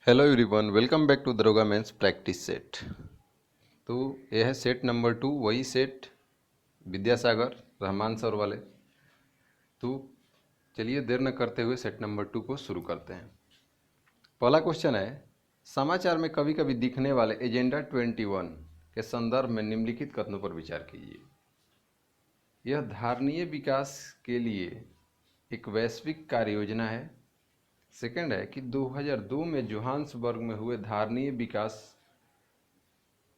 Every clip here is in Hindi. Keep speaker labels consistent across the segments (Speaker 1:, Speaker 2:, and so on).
Speaker 1: Hello everyone, welcome back to Daroga mains practice set. तो यह है सेट नंबर 2, वही सेट विद्यासागर रहमान सर वाले। तो चलिए देर न करते हुए सेट नंबर 2 को शुरू करते हैं। पहला क्वेश्चन है, समाचार में कभी कभी दिखने वाले एजेंडा 21 के संदर्भ में निम्नलिखित कथनों पर विचार कीजिए। यह धारणीय विकास के लिए एक वैश्विक कार्य योजना है। सेकंड है कि 2002 में जोहान्सबर्ग में हुए धारणीय विकास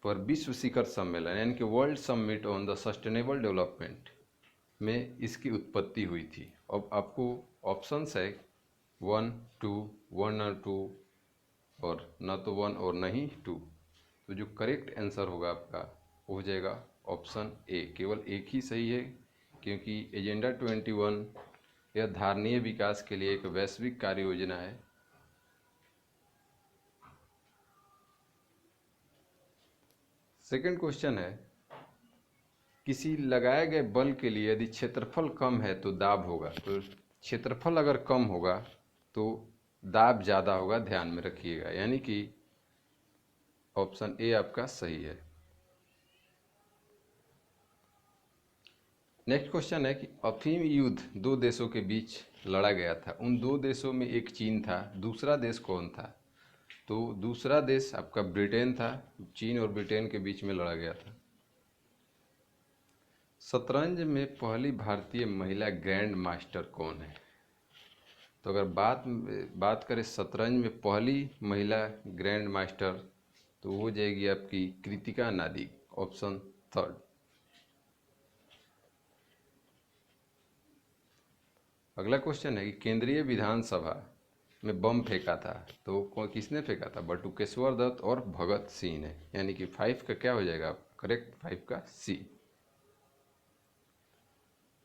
Speaker 1: पर विश्व शिखर सम्मेलन यानी कि world summit on the sustainable development में इसकी उत्पत्ति हुई थी। अब आपको ऑप्शंस है 1, 2, 1 और 2, और न तो 1 और न ही 2। तो जो करेक्ट आंसर होगा आपका वो हो जाएगा ऑप्शन ए। केवल एक ही सही है, क्योंकि एजेंडा 21 यह धारणीय विकास के लिए एक वैश्विक कार्य योजना है। सेकंड क्वेश्चन है, किसी लगाए गए बल के लिए यदि क्षेत्रफल कम है तो दाब होगा। तो क्षेत्रफल अगर कम होगा तो दाब ज़्यादा होगा, ध्यान में रखिएगा, यानी कि ऑप्शन ए आपका सही है। नेक्स्ट क्वेश्चन है कि अफीम युद्ध दो देशों के बीच लड़ा गया था। उन दो देशों में एक चीन था, दूसरा देश कौन था? तो दूसरा देश आपका ब्रिटेन था। चीन और ब्रिटेन के बीच में लड़ा गया था। शतरंज में पहली भारतीय महिला ग्रैंड मास्टर कौन है? तो अगर बात करें शतरंज में पहली महिला ग्रैंड मास्टर, तो हो जाएगी आपकी कृतिका नादिग, ऑप्शन थर्ड। अगला क्वेश्चन है कि केंद्रीय विधानसभा में बम फेंका था, तो किसने फेंका था? बटुकेश्वर दत्त और भगत सिंह ने, यानी कि 5 का क्या हो जाएगा करेक्ट? 5 का सी।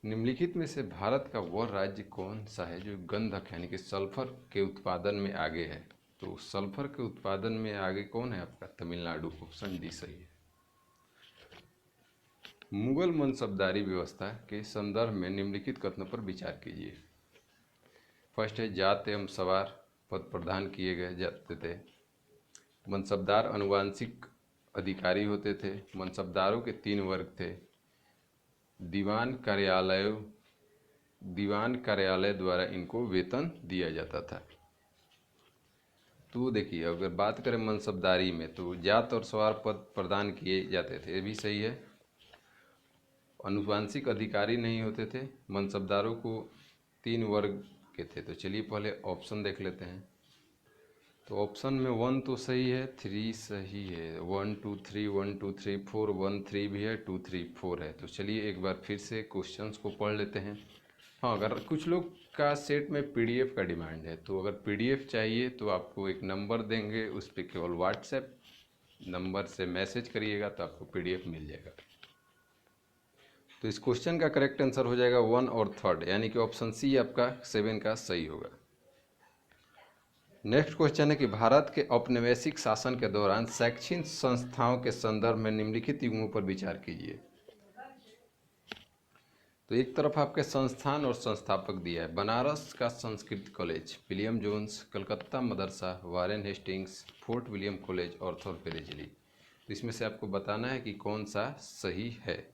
Speaker 1: निम्नलिखित में से भारत का वह राज्य कौन सा है जो गंधक यानी कि सल्फर के उत्पादन में आगे है? तो सल्फर के उत्पादन में आगे कौन है आपका? तमिलनाडु, ऑप्शन डी सही है। मुगल मनसबदारी व्यवस्था के संदर्भ में निम्नलिखित कथनों पर विचार कीजिए। फर्स्ट है, जात एवं सवार पद प्रदान किए गए जाते थे। मनसबदार अनुवांशिक अधिकारी होते थे। मनसबदारों के 3 वर्ग थे। दीवान कार्यालय द्वारा इनको वेतन दिया जाता था। तो देखिए, अगर बात करें मनसबदारी में, तो जात और सवार पद प्रदान किए जाते थे, ये भी सही है। अनुवांशिक अधिकारी नहीं होते थे। मनसबदारों को 3 वर्ग के थे। तो चलिए पहले ऑप्शन देख लेते हैं। तो ऑप्शन में 1 तो सही है, 3 सही है, 1 2 3 1 2 3 4 1 3 भी है, 2 3 4 है। तो चलिए एक बार फिर से क्वेश्चंस को पढ़ लेते हैं। हाँ, अगर कुछ लोग का सेट में पीडीएफ का डिमांड है, तो अगर पीडीएफ चाहिए तो आपको एक नंबर देंगे, उस पर केवल व्हाट्सएप नंबर से मैसेज करिएगा तो आपको पीडीएफ मिल जाएगा। तो इस क्वेश्चन का करेक्ट आंसर हो जाएगा 1 और 3, यानी कि ऑप्शन सी आपका 7 का सही होगा। नेक्स्ट क्वेश्चन है कि भारत के औपनिवेशिक शासन के दौरान शैक्षणिक संस्थाओं के संदर्भ में निम्नलिखित युग्मों पर विचार कीजिए। तो एक तरफ आपके संस्थान और संस्थापक दिया है। बनारस का Sanskrit college, William Jones, Calcutta Madrasa, Warren Hastings, Fort William college, ऑर्थर पेरेजली। तो इसमें से आपको बताना है कि कौन सा सही है।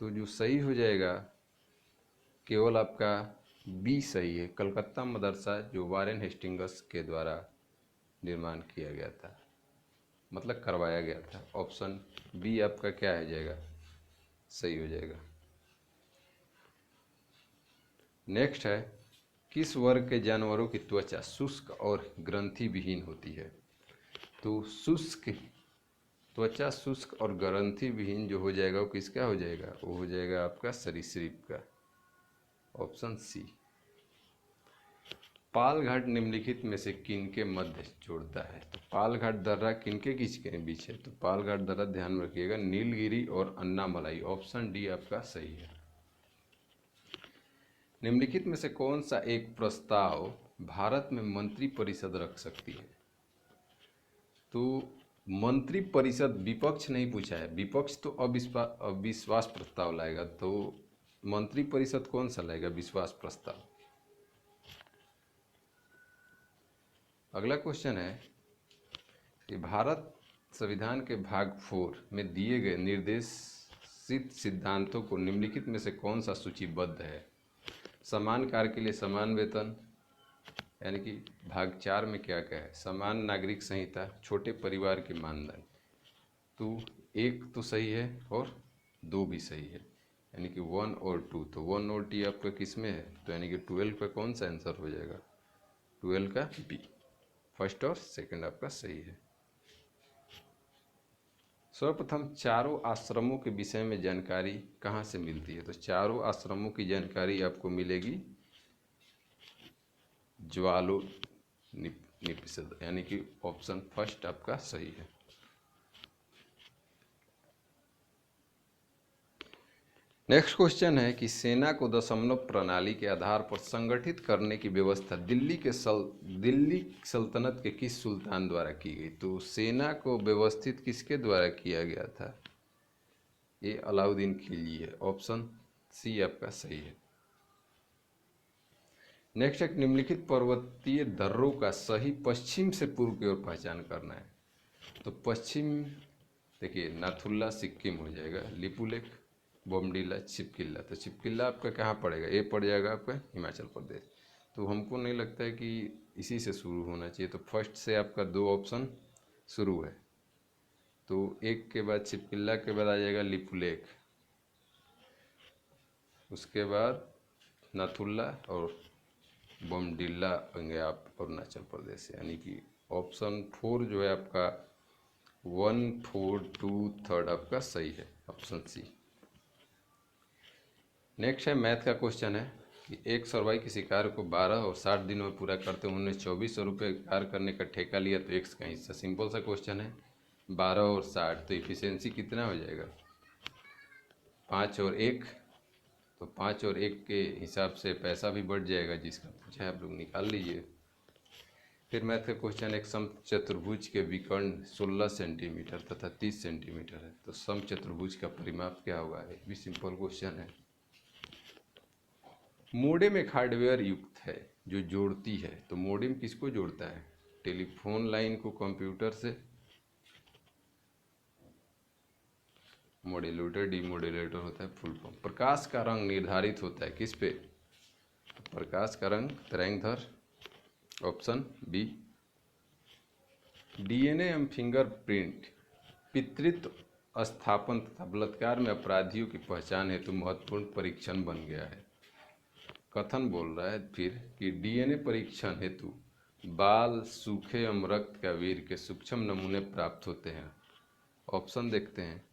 Speaker 1: तो जो सही हो जाएगा केवल आपका बी सही है, कलकत्ता मदरसा, जो वारेन हेस्टिंग्स के द्वारा निर्माण किया गया था, मतलब करवाया गया था। ऑप्शन बी आपका क्या हो जाएगा? सही हो जाएगा। नेक्स्ट है, किस वर्ग के जानवरों की त्वचा शुष्क और ग्रंथि विहीन होती है? तो त्वचा शुष्क और ग्रंथि विहीन जो हो जाएगा वो किसका हो जाएगा? वो हो जाएगा आपका सरीसृप का, ऑप्शन सी। पालघाट निम्नलिखित में से किनके मध्य जोड़ता है? तो पालघाट दर्रा किनके किसके बीच है? तो पालघाट दर्रा, ध्यान में रखिएगा, नीलगिरी और अन्नामलाई, ऑप्शन डी आपका सही है। निम्नलिखित में से कौन सा एक प्रस्ताव भारत में मंत्री परिषद रख सकती है? तो मंत्री परिषद विपक्ष नहीं पूछा है, विपक्ष तो अविश्वास प्रस्ताव लाएगा। तो मंत्री परिषद कौन सा लाएगा? विश्वास प्रस्ताव। अगला क्वेश्चन है कि भारत संविधान के भाग 4 में दिए गए निर्देशित सिद्धांतों को निम्नलिखित में से कौन सा सूचीबद्ध है? समान कार्य के लिए समान वेतन, यानी कि भाग 4 में क्या क्या है? समान नागरिक संहिता, छोटे परिवार के मानदंड। तो 1 तो सही है और 2 भी सही है, यानी कि 1 और 2। तो 1 और टी आपका किस में है? तो यानी कि 12 का कौन सा आंसर हो जाएगा? 12 का बी। फर्स्ट और सेकंड आपका सही है। सर्वप्रथम चारों आश्रमों के विषय में जानकारी कहाँ से मिलती है? तो चारों आश्रमों की जानकारी आपको मिलेगी ज्वालोनिषद, यानी कि ऑप्शन फर्स्ट आपका सही है। नेक्स्ट क्वेश्चन है कि सेना को दशमलव प्रणाली के आधार पर संगठित करने की व्यवस्था दिल्ली सल्तनत के किस सुल्तान द्वारा की गई? तो सेना को व्यवस्थित किसके द्वारा किया गया था? ये अलाउद्दीन खिलजी है। ऑप्शन सी आपका सही है। नेक्स्ट है निम्नलिखित पर्वतीय दर्रों का सही पश्चिम से पूर्व की ओर पहचान करना है। तो पश्चिम देखिए, नाथुल्ला सिक्किम हो जाएगा, लिपुलेख, बोमडिला, छिपकिल्ला। तो छिपकिल्ला आपका कहाँ पड़ेगा? ये पड़ जाएगा आपका हिमाचल प्रदेश। तो हमको नहीं लगता है कि इसी से शुरू होना चाहिए। तो फर्स्ट से आपका 2 ऑप्शन शुरू है। तो 1 के बाद छिपकिल्ला के बाद आ जाएगा लिपुलेख, उसके बाद नाथुल्ला और बोमडिला होंगे आप अरुणाचल प्रदेश, यानी कि ऑप्शन 4 जो है आपका 1, 4, 2, 3 आपका सही है, ऑप्शन सी। नेक्स्ट है मैथ का क्वेश्चन है कि एक सरवाई किसी कार्य को 12 और 60 दिनों में पूरा करते उन्होंने 2400 रुपये कार्य करने का ठेका लिया, तो एक्स का हिस्सा। सिंपल सा क्वेश्चन है, 12 और 60, तो इफिशियंसी कितना हो जाएगा? 5 और 1, तो 5 और 1 के हिसाब से पैसा भी बढ़ जाएगा, जिसका पूछा है आप लोग निकाल लीजिए। फिर मैथ का क्वेश्चन, एक समचतुर्भुज के विकर्ण 16 सेंटीमीटर तथा 30 सेंटीमीटर है, तो समचतुर्भुज का परिमाप क्या होगा? ये भी सिंपल क्वेश्चन है। मोडेम एक हार्डवेयर युक्त है जो जोड़ती है, तो मोडेम किसको जोड़ता है? टेलीफोन लाइन को कंप्यूटर से। मॉड्यूलेटर डीमॉड्यूलेटर होता है फुल फॉर्म। प्रकाश का रंग निर्धारित होता है किस पे? प्रकाश का रंग तरंगधर, ऑप्शन बी। डीएनए एवं फिंगरप्रिंट पितृत्व स्थापन तथा बलात्कार में अपराधियों की पहचान हेतु महत्वपूर्ण परीक्षण बन गया है। कथन बोल रहा है फिर कि डीएनए परीक्षण हेतु बाल, सूखे एवं रक्त का वीर के सूक्ष्म नमूने प्राप्त होते हैं। ऑप्शन देखते हैं।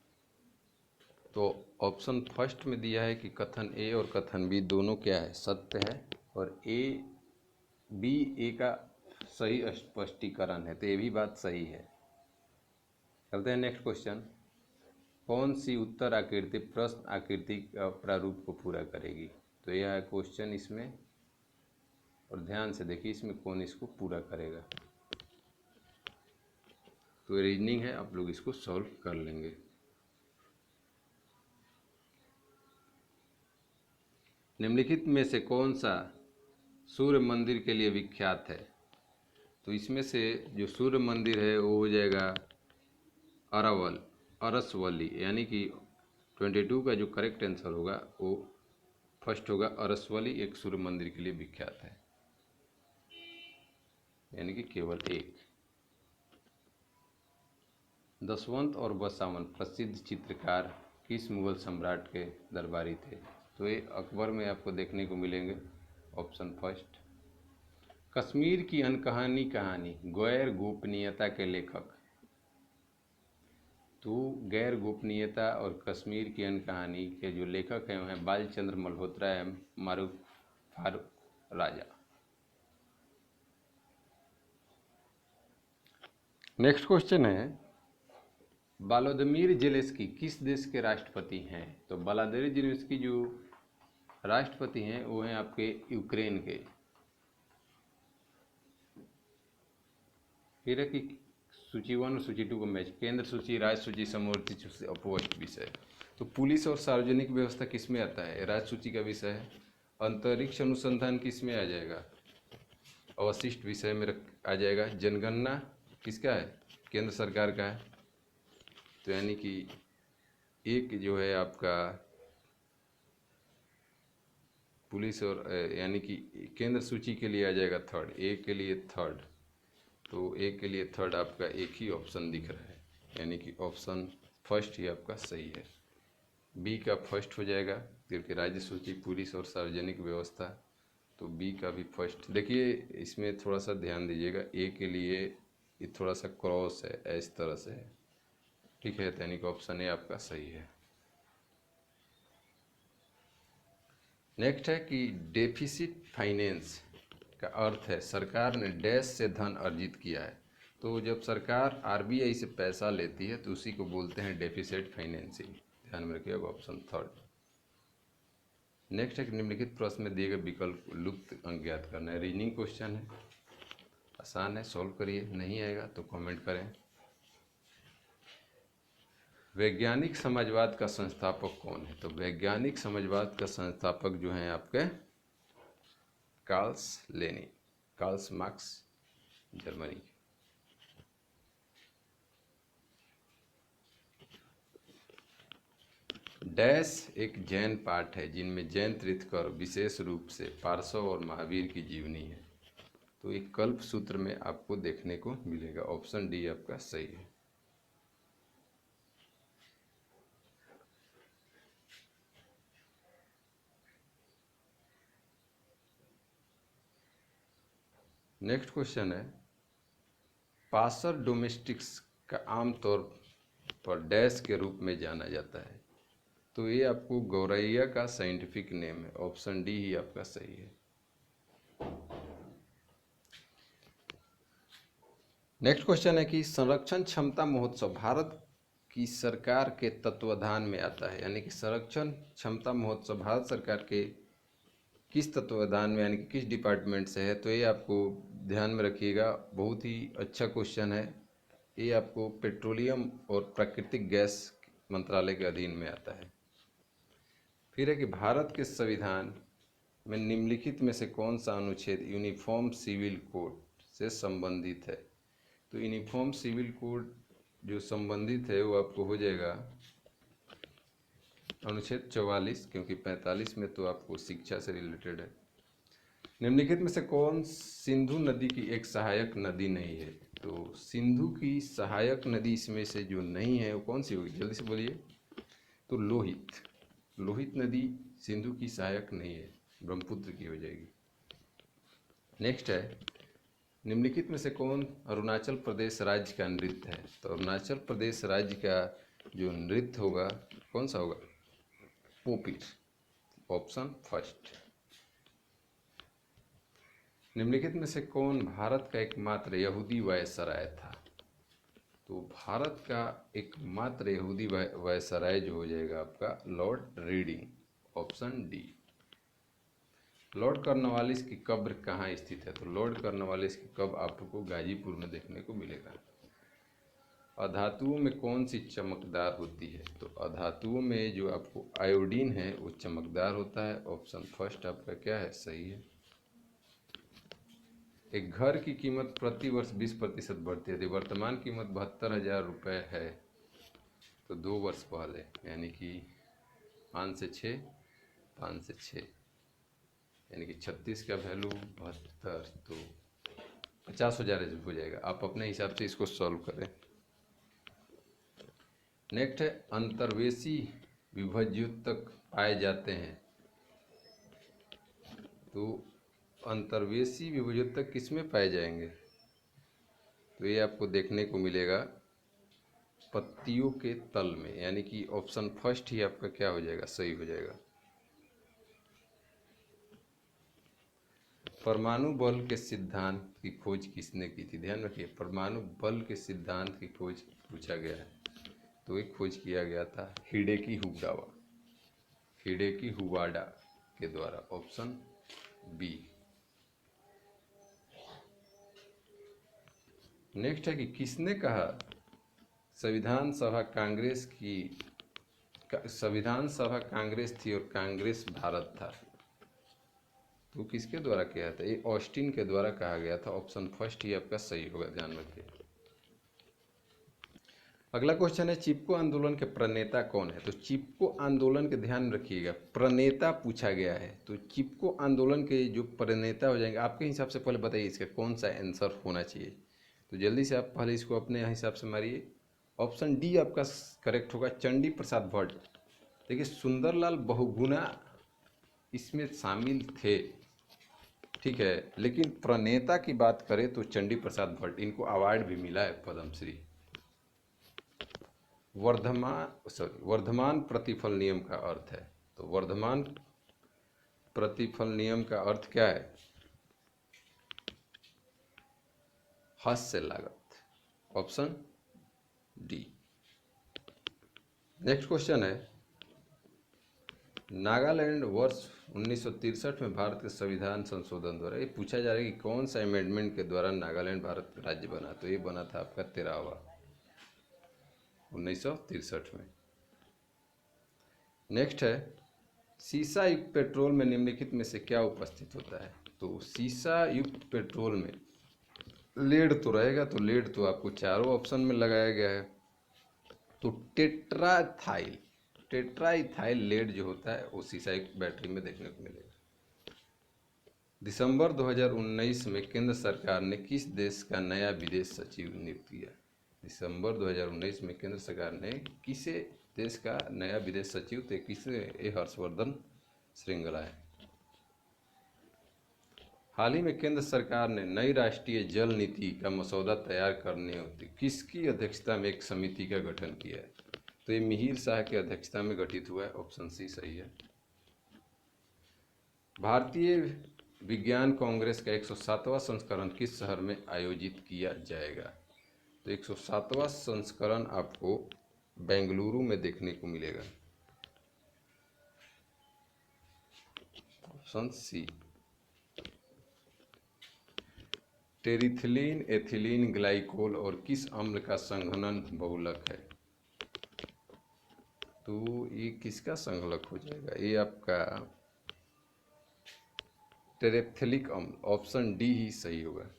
Speaker 1: तो ऑप्शन फर्स्ट में दिया है कि कथन ए और कथन बी दोनों क्या है? सत्य है, और ए का सही स्पष्टीकरण है, तो ये भी बात सही है। चलते हैं नेक्स्ट क्वेश्चन। कौन सी उत्तर आकृति प्रश्न आकृति का प्रारूप को पूरा करेगी? तो यह है क्वेश्चन इसमें, और ध्यान से देखिए इसमें कौन इसको पूरा करेगा। तो रीजनिंग है, आप लोग इसको सॉल्व कर लेंगे। निम्नलिखित में से कौन सा सूर्य मंदिर के लिए विख्यात है? तो इसमें से जो सूर्य मंदिर है वो हो जाएगा अरसवली, यानी कि 22 का जो करेक्ट आंसर होगा वो फर्स्ट होगा। अरसवली एक सूर्य मंदिर के लिए विख्यात है, यानी कि केवल एक। दशवंत और बसावन प्रसिद्ध चित्रकार किस मुगल सम्राट के दरबारी थे? तो ये अकबर में आपको देखने को मिलेंगे, ऑप्शन फर्स्ट। कश्मीर की अनकहानी कहानी गैर गोपनीयता के लेखक? तो गैर गोपनीयता और कश्मीर की अनकहानी के जो लेखक हैं वह हैं बालचंद्र मल्होत्रा एवं मारूफ फारूक राजा। नेक्स्ट क्वेश्चन है, व्लादिमीर जेलेंस्की किस देश के राष्ट्रपति हैं? तो व्लादिमीर जेलेंस्की जो राष्ट्रपति हैं वो हैं आपके यूक्रेन के। फिर है कि सूची 1 और सूची 2 को मैच। केंद्र सूची, राज्य सूची, समवर्ती सूची, अपवर्ती विषय। तो पुलिस और सार्वजनिक व्यवस्था किस में आता है? राज्य सूची का विषय है। अंतरिक्ष अनुसंधान किस में आ जाएगा? अवशिष्ट विषय में आ जाएगा। जनगणना किसका है? केंद्र सरकार का है। तो यानी कि एक जो है आपका पुलिस और यानी कि केंद्र सूची के लिए आ जाएगा थर्ड, ए के लिए थर्ड। तो ए के लिए थर्ड आपका एक ही ऑप्शन दिख रहा है, यानी कि ऑप्शन फर्स्ट ही आपका सही है। बी का फर्स्ट हो जाएगा क्योंकि राज्य सूची, पुलिस और सार्वजनिक व्यवस्था, तो बी का भी फर्स्ट। देखिए इसमें थोड़ा सा ध्यान दीजिएगा, ए के लिए ये थोड़ा सा क्रॉस है, इस तरह से है, ठीक है। यानी कि ऑप्शन ए आपका सही है। नेक्स्ट है कि डेफिसिट फाइनेंस का अर्थ है सरकार ने डैश से धन अर्जित किया है। तो जब सरकार आरबीआई से पैसा लेती है तो उसी को बोलते हैं डेफिसिट फाइनेंसिंग। ध्यान में रखिएगा, ऑप्शन थर्ड। नेक्स्ट है कि निम्नलिखित प्रश्न में दिए गए विकल्प लुप्त अंक ज्ञात करना है। रीजनिंग क्वेश्चन है, आसान है, सॉल्व करिए। नहीं आएगा तो कमेंट करें। वैज्ञानिक समाजवाद का संस्थापक कौन है? तो वैज्ञानिक समाजवाद का संस्थापक जो हैं आपके कार्ल मार्क्स, जर्मनी। डैश एक जैन पाठ है जिनमें जैन तीर्थंकर विशेष रूप से पार्श्व और महावीर की जीवनी है। तो एक कल्प सूत्र में आपको देखने को मिलेगा। ऑप्शन डी आपका सही है। नेक्स्ट क्वेश्चन है पासर डोमेस्टिक्स का आमतौर पर डैश के रूप में जाना जाता है। तो ये आपको गौरैया का साइंटिफिक नेम है। ऑप्शन डी ही आपका सही है। नेक्स्ट क्वेश्चन है कि संरक्षण क्षमता महोत्सव भारत की सरकार के तत्वाधान में आता है। यानी कि संरक्षण क्षमता महोत्सव भारत सरकार के किस तत्वाधान में, यानी कि किस डिपार्टमेंट से है? तो ये आपको ध्यान में रखिएगा, बहुत ही अच्छा क्वेश्चन है। ये आपको पेट्रोलियम और प्राकृतिक गैस मंत्रालय के अधीन में आता है। फिर है कि भारत के संविधान में निम्नलिखित में से कौन सा अनुच्छेद यूनिफॉर्म सिविल कोड से संबंधित है? तो यूनिफॉर्म सिविल कोड जो संबंधित है वो आपको हो जाएगा अनुच्छेद 44, क्योंकि 45 में तो आपको शिक्षा से रिलेटेड है। निम्नलिखित में से कौन सिंधु नदी की एक सहायक नदी नहीं है? तो सिंधु की सहायक नदी इसमें से जो नहीं है वो कौन सी होगी? जल्दी से बोलिए। तो लोहित नदी सिंधु की सहायक नहीं है, ब्रह्मपुत्र की हो जाएगी। नेक्स्ट है निम्नलिखित में से कौन अरुणाचल प्रदेश राज्य का नृत्य है? तो अरुणाचल प्रदेश राज्य का जो नृत्य होगा कौन सा होगा? Popir, option first. निम्नलिखित में से कौन भारत का एकमात्र यहूदी वायसराय था? तो भारत का एकमात्र यहूदी वायसराय जो हो जाएगा आपका Lord reading, option D. Lord Cornwallis की कब्र कहाँ स्थित है? तो लॉर्ड कॉर्नवालिस की कब्र आपको गाजीपुर में देखने को मिलेगा। अधातुओं में कौन सी चमकदार होती है? तो अधातुओं में जो आपको आयोडीन है वो चमकदार होता है। ऑप्शन फर्स्ट आपका क्या है? सही है। एक घर की कीमत प्रति वर्ष 20% बढ़ती है। वर्तमान कीमत 72,000 रुपये है। तो 2 वर्ष पहले यानी कि 5 से 6 यानी कि 36 का वैल्यू 72, तो 50,000 हो जाएगा। आप अपने हिसाब से इसको सॉल्व करें। नेक्स्ट है अंतर्वेशी विभज्योतक पाए जाते हैं। तो अंतर्वेशी विभज्योतक किस में पाए जाएंगे? तो ये आपको देखने को मिलेगा पत्तियों के तल में, यानी कि ऑप्शन फर्स्ट ही आपका क्या हो जाएगा? सही हो जाएगा। परमाणु बल के सिद्धांत की खोज किसने की थी? ध्यान रखिए, परमाणु बल के सिद्धांत की खोज पूछा गया है। तो एक खोज किया गया था हिडेकी हुवाडा के द्वारा, ऑप्शन बी। नेक्स्ट है कि किसने कहा संविधान सभा कांग्रेस थी और कांग्रेस भारत था? तो किसके द्वारा किया था? ये ऑस्टिन के द्वारा कहा गया था। ऑप्शन फर्स्ट ही आपका सही होगा, ध्यान रखिए। अगला क्वेश्चन है चिपको आंदोलन के प्रणेता कौन है? तो चिपको आंदोलन के ध्यान रखिएगा, प्रणेता पूछा गया है। तो चिपको आंदोलन के जो प्रणेता हो जाएंगे, आपके हिसाब से पहले बताइए इसका कौन सा आंसर होना चाहिए। तो जल्दी से आप पहले इसको अपने हिसाब से मारिए। ऑप्शन डी आपका करेक्ट होगा, चंडी प्रसाद भट्ट। देखिए सुंदरलाल बहुगुणा इसमें शामिल थे, ठीक है, लेकिन प्रणेता की बात करें तो चंडी प्रसाद भट्ट, इनको अवार्ड भी मिला है पद्मश्री। वर्धमान प्रतिफल नियम का अर्थ है, तो वर्धमान प्रतिफल नियम का अर्थ क्या है? हास्य लागत, ऑप्शन डी। नेक्स्ट क्वेश्चन है नागालैंड वर्ष 1963 में भारत के संविधान संशोधन द्वारा, ये पूछा जा रहा है कि कौन सा अमेंडमेंट के द्वारा नागालैंड भारत राज्य बना? तो ये बना था आपका 13वां 1963 में। नेक्स्ट है सीसा युक्त पेट्रोल में निम्नलिखित में से क्या उपस्थित होता है? तो सीसा युक्त पेट्रोल में लेड तो रहेगा, तो लेड तो आपको चारों ऑप्शन में लगाया गया है। तो टेट्राइथाइल लेड जो होता है वो सीसा युक्त बैटरी में देखने को मिलेगा। दिसंबर 2019 में केंद्र सरकार ने किस देश का नया विदेश सचिव नियुक्त किया? दिसंबर 2019 में केंद्र सरकार ने किसे देश का नया विदेश सचिव थे? किसे? ए हर्षवर्धन श्रृंगला है। हाल ही में केंद्र सरकार ने नई राष्ट्रीय जल नीति का मसौदा तैयार करने होती किसकी अध्यक्षता में एक समिति का गठन किया है? तो ये मिहिर शाह की अध्यक्षता में गठित हुआ है, ऑप्शन सी सही है। भारतीय विज्ञान कांग्रेस का 107वां संस्करण किस शहर में आयोजित किया जाएगा? तो 107वां संस्करण आपको बेंगलुरु में देखने को मिलेगा, ऑप्शन सी। टेरिथिलीन एथिलीन ग्लाइकोल और किस अम्ल का संघनन बहुलक है? तो ये किसका संघनक हो जाएगा? ये आपका टेरेप्थेलिक अम्ल, ऑप्शन डी ही सही होगा।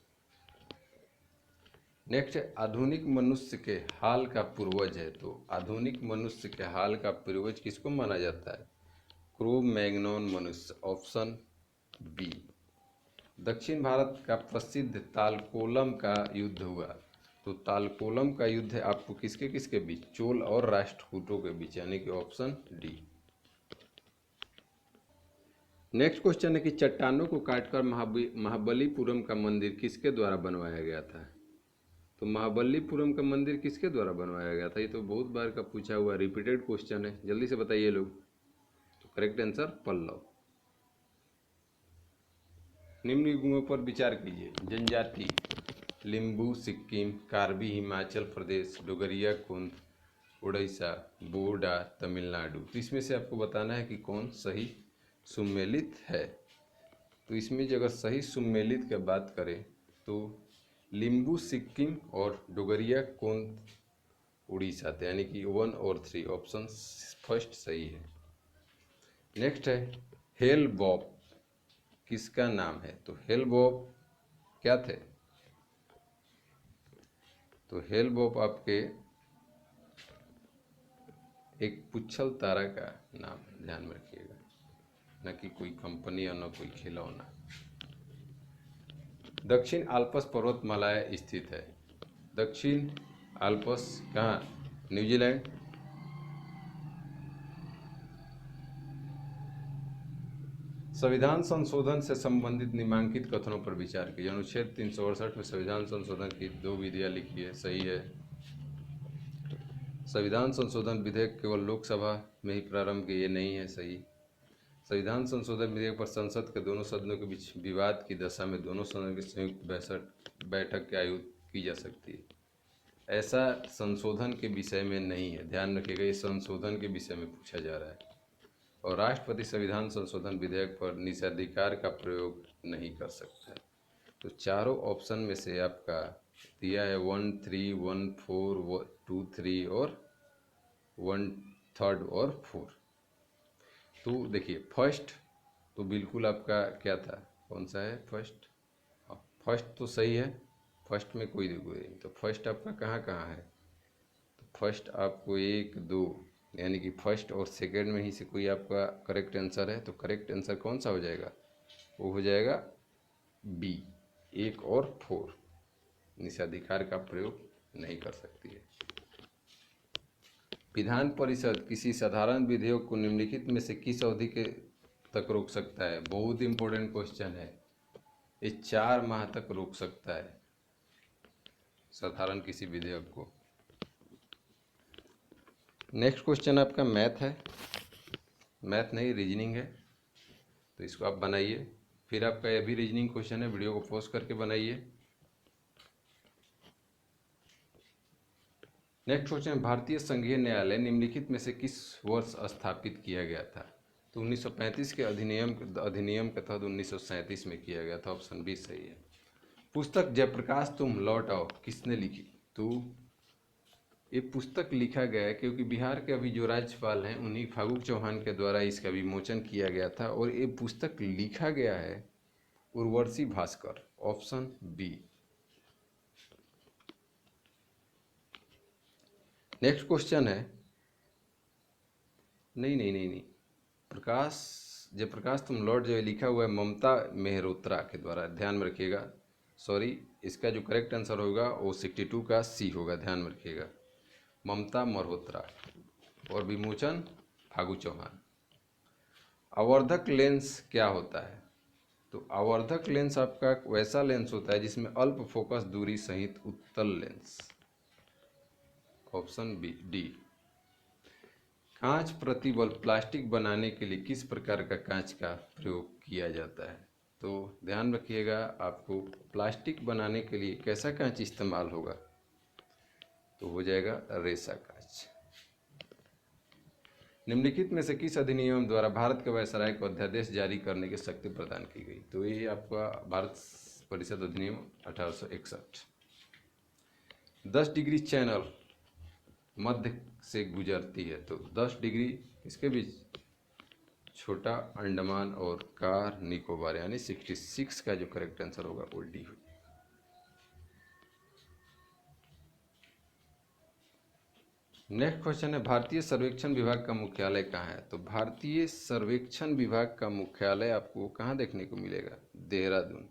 Speaker 1: नेक्स्ट है आधुनिक मनुष्य के हाल का पूर्वज है। तो आधुनिक मनुष्य के हाल का पूर्वज किसको माना जाता है? क्रो मैग्नोन मनुष्य, ऑप्शन बी। दक्षिण भारत का प्रसिद्ध तालकोलम का युद्ध हुआ। तो तालकोलम का युद्ध आपको किसके किसके बीच? चोल और राष्ट्रकूटों के बीच, यानी कि ऑप्शन डी। नेक्स्ट क्वेश्चन है कि चट्टानों को काटकर महाबलीपुरम का मंदिर किसके द्वारा बनवाया गया था? तो महाबलीपुरम का मंदिर किसके द्वारा बनवाया गया था? ये तो बहुत बार का पूछा हुआ रिपीटेड क्वेश्चन है, जल्दी से बताइए लोग। तो करेक्ट आंसर पल्लव। निम्न युग्मों पर विचार कीजिए। जनजाति लिम्बू सिक्किम, कार्बी हिमाचल प्रदेश, डोगरिया कुंद उड़ीसा, बोडा तमिलनाडु। तो इसमें से आपको बताना है कि कौन सही सुमेलित है। तो इसमें जो अगर सही सुमेलित की बात करें तो लिम्बू सिक्किम और डोगरिया कुंद उड़ीसा थे, यानी कि 1 और 3, ऑप्शन फर्स्ट सही है। नेक्स्ट है हेल बॉब किसका नाम है? तो हेल बॉब क्या थे? तो हेल बॉब आपके एक पुच्छल तारा का नाम है, ध्यान में रखिएगा, न कि कोई कंपनी और न कोई खिलौना। दक्षिण आल्प्स पर्वतमालाएं स्थित है। दक्षिण आल्प्स कहाँ? न्यूजीलैंड। संविधान संशोधन से संबंधित निम्नलिखित कथनों पर विचार कीजिए। अनुच्छेद 368 में संविधान संशोधन की 2 विधियां लिखी है, सही है। संविधान संशोधन विधेयक केवल लोकसभा में ही प्रारंभ किए, ये नहीं है, सही। संविधान संशोधन विधेयक पर संसद के दोनों सदनों के बीच विवाद की दशा में दोनों सदनों की संयुक्त बैठक के आयोजित की जा सकती है। ऐसा संशोधन के विषय में नहीं है, ध्यान रखिएगा, ये संशोधन के विषय में पूछा जा रहा है। और राष्ट्रपति संविधान संशोधन विधेयक पर निषेधाधिकार का प्रयोग नहीं कर सकता है। तो चारों ऑप्शन में से आपका दिया है 1, 3, 1, 4, 2, 3 और 1, 3 और 4। तो देखिए फर्स्ट तो बिल्कुल आपका क्या था? कौन सा है फर्स्ट? फर्स्ट तो सही है, फर्स्ट में कोई नहीं, तो फर्स्ट आपका कहाँ कहाँ है? तो फर्स्ट आपको एक दो यानी कि फर्स्ट और सेकंड में ही से कोई आपका करेक्ट आंसर है, तो करेक्ट आंसर कौन सा हो जाएगा? वो हो जाएगा बी, 1 और 4। निषेधाधिकार का प्रयोग नहीं कर सकती है। विधान परिषद किसी साधारण विधेयक को निम्नलिखित में से किस अवधि के तक रोक सकता है? बहुत इंपॉर्टेंट क्वेश्चन है। ये 4 माह तक रोक सकता है साधारण किसी विधेयक को। नेक्स्ट क्वेश्चन आपका मैथ है, मैथ नहीं रीजनिंग है, तो इसको आप बनाइए। फिर आपका ये भी रीजनिंग क्वेश्चन है, वीडियो को पॉज करके बनाइए। नेक्स्ट क्वेश्चन, भारतीय संघीय न्यायालय निम्नलिखित में से किस वर्ष स्थापित किया गया था? तो 1935 के अधिनियम के तहत 1937 में किया गया था। ऑप्शन बी सही है। पुस्तक जयप्रकाश तुम लौट आओ किसने लिखी? तो ये पुस्तक लिखा गया है क्योंकि बिहार के अभी जो राज्यपाल हैं उन्हीं फागू चौहान के द्वारा इसका विमोचन किया गया था, और ये पुस्तक लिखा गया है Urvashi Bhaskar. Option B. Next question है, नहीं, प्रकाश जयप्रकाश तुम लौट जाओ लिखा हुआ है ममता मेहरोत्रा के द्वारा, ध्यान में रखिएगा। सॉरी, इसका जो करेक्ट आंसर होगा वो 62 का सी होगा, ध्यान में रखिएगा, ममता मल्होत्रा, और विमोचन फागू चौहान। आवर्धक लेंस क्या होता है? तो आवर्धक लेंस आपका वैसा लेंस होता है जिसमें अल्प फोकस दूरी सहित उत्तल लेंस। Option B D. कांच प्रतिबल प्लास्टिक बनाने के लिए किस प्रकार का कांच का प्रयोग किया जाता है? तो ध्यान रखिएगा, आपको प्लास्टिक बनाने के लिए कैसा कांच इस्तेमाल होगा? तो हो जाएगा रेसा कांच। निम्नलिखित में से किस अधिनियम द्वारा भारत के वायसराय को अध्यादेश जारी करने की शक्ति प्रदान की गई? तो ये आपका भारत परिषद अधिनियम 1861। 10 डिग्री चैनल मध्य से गुजरती है, तो 10 डिग्री इसके बीच? छोटा अंडमान और कार निकोबार, यानी 66 का जो करेक्ट आंसर होगा वो डी हो। नेक्स्ट क्वेश्चन है, भारतीय सर्वेक्षण विभाग का मुख्यालय कहाँ है? तो भारतीय सर्वेक्षण विभाग का मुख्यालय आपको कहाँ देखने को मिलेगा? देहरादून।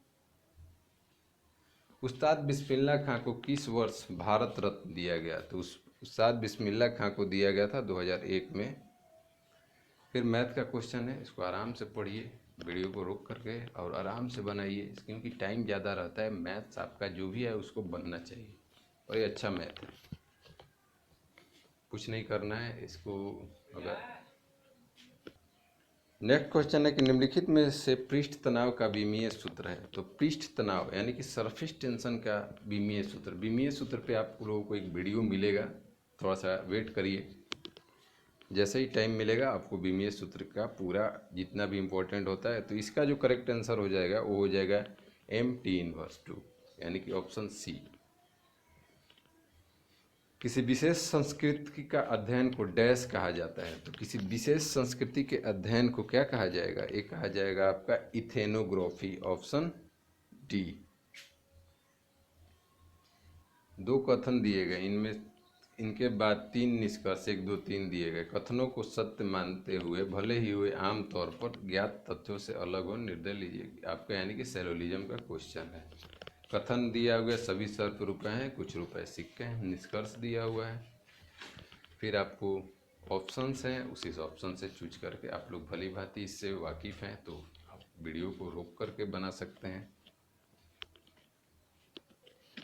Speaker 1: उस्ताद बिस्मिल्लाह खां को किस वर्ष भारत रत्न दिया गया? तो उस्ताद बिस्मिल्लाह खां को दिया गया था 2001 में। फिर मैथ का क्वेश्चन है, इसको आराम से पढ़िए, वीडियो को रोक करके और आराम से बनाइए, क्योंकि टाइम ज़्यादा रहता है। मैथ्स आपका जो भी है उसको बनना चाहिए, और ये अच्छा मैथ है, कुछ नहीं करना है इसको। अगर नेक्स्ट क्वेश्चन है कि निम्नलिखित में से पृष्ठ तनाव का विमीय सूत्र है? तो पृष्ठ तनाव यानी कि सरफेस टेंशन का विमीय सूत्र पे आप लोगों को एक वीडियो मिलेगा, थोड़ा सा वेट करिए, जैसे ही टाइम मिलेगा आपको विमीय सूत्र का पूरा जितना भी इम्पोर्टेंट होता है। तो इसका जो करेक्ट आंसर हो जाएगा वो हो जाएगा MT−2, यानी कि ऑप्शन सी। किसी विशेष संस्कृति का अध्ययन को डैश कहा जाता है? तो किसी विशेष संस्कृति के अध्ययन को क्या कहा जाएगा? ये कहा जाएगा आपका इथेनोग्राफी। Option D. 2 कथन दिए गए, इनके बाद 3 निष्कर्ष 1 2 3 दिए गए। कथनों को सत्य मानते हुए भले ही वे आम तौर पर ज्ञात तथ्यों से अलग हो, निर्णय लीजिए। आपका यानी कि सैलोलिज्म का क्वेश्चन है। कथन दिया हुआ सभी सर्फ रुपए हैं, कुछ रुपए सिक्के हैं। निष्कर्ष दिया हुआ है, फिर आपको ऑप्शंस हैं, उसी ऑप्शन से चूज करके आप लोग भली भांति इससे वाकिफ़ हैं तो आप वीडियो को रोक करके बना सकते हैं।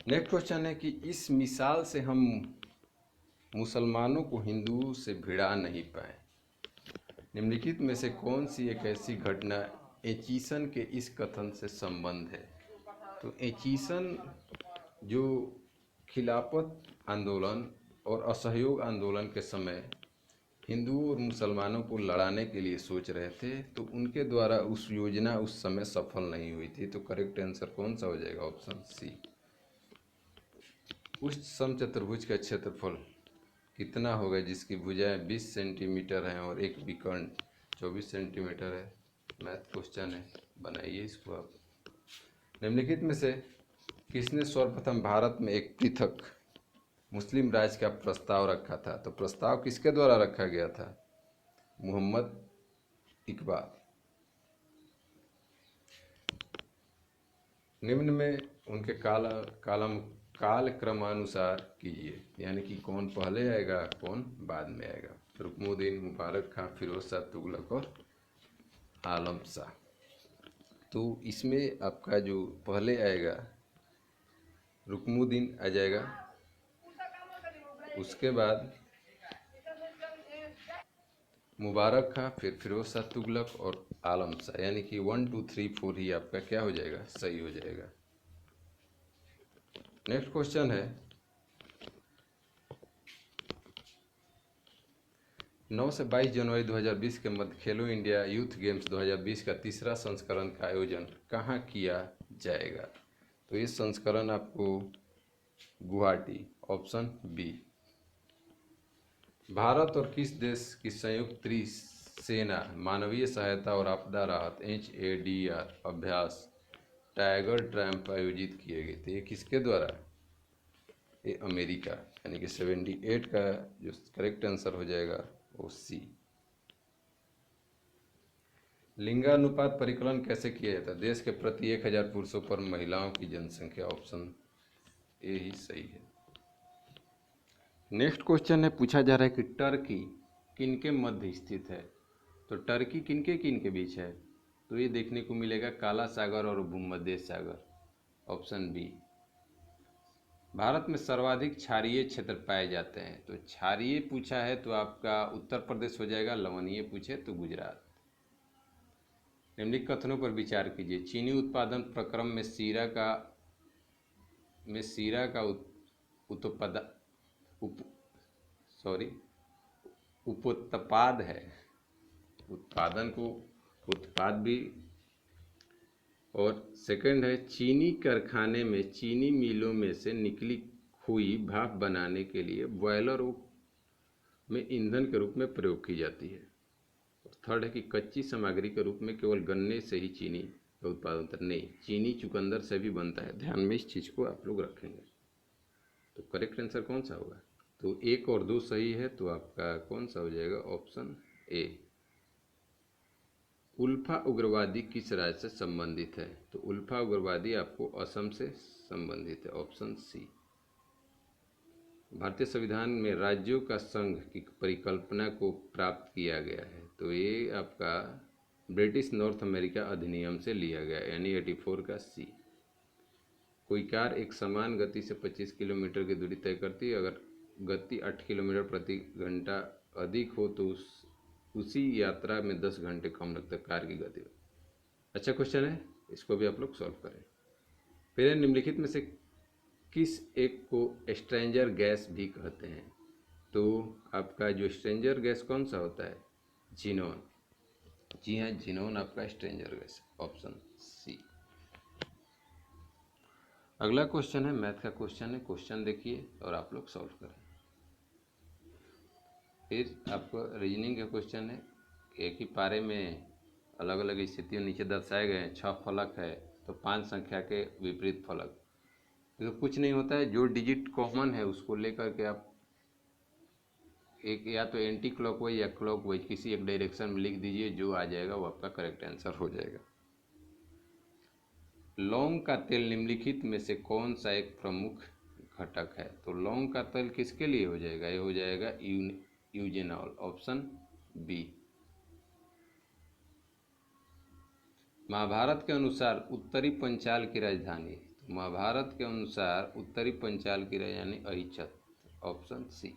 Speaker 1: नेक्स्ट क्वेश्चन है कि इस मिसाल से हम मुसलमानों को हिंदुओं से भिड़ा नहीं पाए। निम्नलिखित में से कौन सी एक ऐसी घटना एचीसन के इस कथन से संबंध है? तो एचीसन जो खिलाफत आंदोलन और असहयोग आंदोलन के समय हिंदुओं और मुसलमानों को लड़ाने के लिए सोच रहे थे, तो उनके द्वारा उस योजना उस समय सफल नहीं हुई थी। तो करेक्ट आंसर कौन सा हो जाएगा? Option C. उस समचतुर्भुज का क्षेत्रफल कितना होगा जिसकी भुजाएं 20 सेंटीमीटर हैं और एक विकर्ण 24 सेंटीमीटर है? मैथ क्वेश्चन है, बनाइए इसको आप। निम्नलिखित में से किसने सर्वप्रथम भारत में एक पृथक मुस्लिम राज्य का प्रस्ताव रखा था? तो प्रस्ताव किसके द्वारा रखा गया था? मोहम्मद इकबाल। निम्न में उनके काल क्रमानुसार कीजिए, यानी कि कौन पहले आएगा कौन बाद में आएगा। रुकनुद्दीन, मुबारक खां, फिरोज शाह तुगलक और आलम शाह। तो इसमें आपका जो पहले आएगा रुकनुद्दीन आ जाएगा, उसके बाद मुबारक खां, फिर फिरोज शाह तुगलक और आलम शाह, यानी कि 1 2 3 4 ही आपका क्या हो जाएगा, सही हो जाएगा। नेक्स्ट क्वेश्चन है 9 से 22 जनवरी 2020 के मध्य खेलो इंडिया यूथ गेम्स 2020 का तीसरा संस्करण का आयोजन कहाँ किया जाएगा? तो ये संस्करण आपको गुवाहाटी, ऑप्शन बी। भारत और किस देश की संयुक्त त्रिसेना मानवीय सहायता और आपदा राहत HADR अभ्यास टाइगर ट्रैम्प आयोजित किए गए थे? ये किसके द्वारा? ये अमेरिका, यानी कि 78 का जो करेक्ट आंसर हो जाएगा वो सी। लिंगानुपात परिकलन कैसे किया जाता है? देश के प्रति 1000 पुरुषों पर महिलाओं की जनसंख्या, ऑप्शन ए ही सही है। नेक्स्ट क्वेश्चन है, पूछा जा रहा है कि टर्की किनके मध्य स्थित है? तो टर्की किनके बीच है? तो ये देखने को मिलेगा काला सागर और भूमध्य सागर, ऑप्शन बी। भारत में सर्वाधिक क्षारीय क्षेत्र पाए जाते हैं? तो क्षारीय पूछा है तो आपका उत्तर प्रदेश हो जाएगा, लवणीय पूछे तो गुजरात। निम्नलिखित कथनों पर विचार कीजिए। चीनी उत्पादन प्रक्रम में शीरा का उपोत्पाद है। उत्पादन को उत्पाद भी। और सेकंड है, चीनी कारखाने में चीनी मिलों में से निकली हुई भाप बनाने के लिए बॉयलर में ईंधन के रूप में प्रयोग की जाती है। और थर्ड है कि कच्ची सामग्री के रूप में केवल गन्ने से ही चीनी का उत्पादन होता है। नहीं, चीनी चुकंदर से भी बनता है। ध्यान में इस चीज़ को आप लोग रखेंगे। तो करेक्ट आंसर कौन सा होगा? तो 1 और 2 सही है, तो आपका कौन सा हो जाएगा, ऑप्शन ए। उल्फा उग्रवादी किस राज्य से संबंधित है? तो उल्फा उग्रवादी आपको असम से संबंधित है, ऑप्शन सी। भारतीय संविधान में राज्यों का संघ की परिकल्पना को प्राप्त किया गया है? तो ये आपका ब्रिटिश नॉर्थ अमेरिका अधिनियम से लिया गया, यानी 84 का सी। कोई कार एक समान गति से 25 किलोमीटर की दूरी तय करती है। अगर गति 8 किलोमीटर प्रति घंटा अधिक हो तो उसी यात्रा में 10 घंटे कम लगता है कार की गति। अच्छा क्वेश्चन है, इसको भी आप लोग सॉल्व करें। फिर निम्नलिखित में से किस एक को स्ट्रेंजर गैस भी कहते हैं? तो आपका जो स्ट्रेंजर गैस कौन सा होता है? जीनोन। जी हाँ, जीनोन आपका स्ट्रेंजर गैस, ऑप्शन सी। अगला क्वेश्चन है, मैथ का क्वेश्चन है। क्वेश्चन देखिए और आप लोग सॉल्व करें। फिर आपको रीजनिंग का क्वेश्चन है। एक ही पारे में अलग अलग स्थितियों नीचे दर्शाए गए हैं। 6 फलक है तो 5 संख्या के विपरीत फलक। तो कुछ नहीं होता है, जो डिजिट कॉमन है उसको लेकर के आप एक या तो एंटी क्लॉकवाइज या क्लॉकवाइज किसी एक डायरेक्शन में लिख दीजिए, जो आ जाएगा वो आपका करेक्ट आंसर हो जाएगा। लौंग का तेल निम्नलिखित में से कौन सा एक प्रमुख घटक है? तो लौंग का तेल किसके लिए हो जाएगा? ये हो जाएगा यूजेनॉल, ऑप्शन बी। महाभारत के अनुसार उत्तरी पंचाल की राजधानी? तो महाभारत के अनुसार उत्तरी पंचाल की राजधानी अहिच्छत्र, ऑप्शन सी।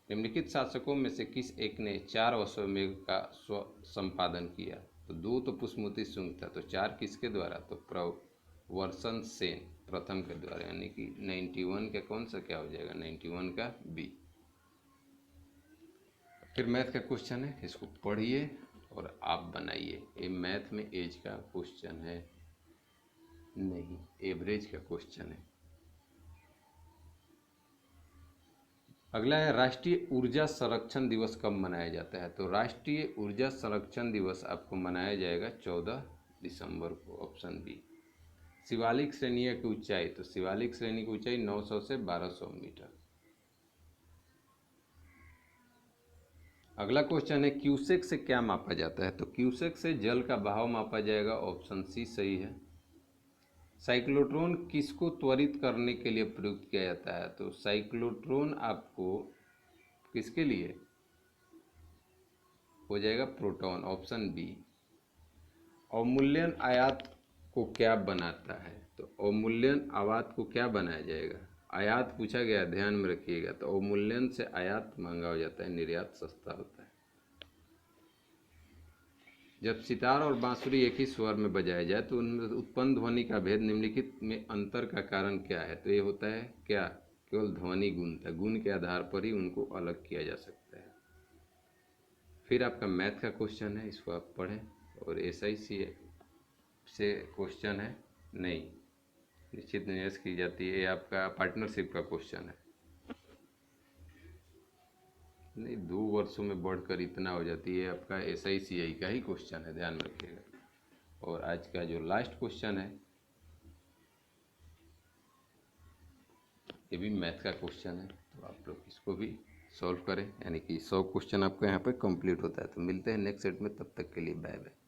Speaker 1: निम्नलिखित शासकों में से किस एक ने 4 अश्वमेध का स्व संपादन किया? तो 2 तो पुष्यमति शुंग था, तो 4 किसके द्वारा? तो प्रवर्सन सेन प्रथम के द्वारा, यानी कि 91 का कौन सा क्या हो जाएगा, 91 का बी। फिर मैथ का क्वेश्चन है, इसको पढ़िए और आप बनाइए। ये मैथ में एज का क्वेश्चन है नहीं, एवरेज का क्वेश्चन है। अगला है, राष्ट्रीय ऊर्जा संरक्षण दिवस कब मनाया जाता है? तो राष्ट्रीय ऊर्जा संरक्षण दिवस आपको मनाया जाएगा 14 दिसंबर को, ऑप्शन बी। शिवालिक श्रेणी की ऊंचाई, तो शिवालिक श्रेणी की ऊंचाई 900 से 1200 मीटर। अगला क्वेश्चन है क्यूसेक से क्या मापा जाता है, तो क्यूसेक से जल का बहाव मापा जाएगा, ऑप्शन सी सही है। साइक्लोट्रॉन किसको त्वरित करने के लिए प्रयुक्त किया जाता है, तो साइक्लोट्रॉन आपको किसके लिए हो जाएगा, प्रोटॉन, ऑप्शन बी। अवमूल्यन आयात को क्या बनाता है, तो अवमूल्यन आयात को क्या बनाया जाएगा, आयात पूछा गया, ध्यान में रखिएगा। तो अवमूल्यन से आयात महंगा हो जाता है, निर्यात सस्ता होता है। जब सितार और बांसुरी एक ही स्वर में बजाया जाए तो उनमें उत्पन्न ध्वनि का भेद निम्नलिखित में अंतर का कारण क्या है, तो ये होता है क्या, केवल ध्वनि गुण था, गुण के आधार पर ही उनको अलग किया जा सकता है। फिर आपका मैथ का क्वेश्चन है, इसको आप पढ़ें। और SIC से क्वेश्चन है, नहीं, निश्चित निवेश की जाती है, ये आपका पार्टनरशिप का क्वेश्चन है। नहीं, 2 वर्षों में बढ़कर इतना हो जाती है, आपका SICI का ही क्वेश्चन है, ध्यान में रखिएगा। और आज का जो लास्ट क्वेश्चन है ये भी मैथ का क्वेश्चन है, तो आप लोग इसको भी सॉल्व करें, यानी कि 100 क्वेश्चन आपका यहाँ पे कंप्लीट होता है। तो मिलते हैं नेक्स्ट सेट में, तब तक के लिए बाय बाय।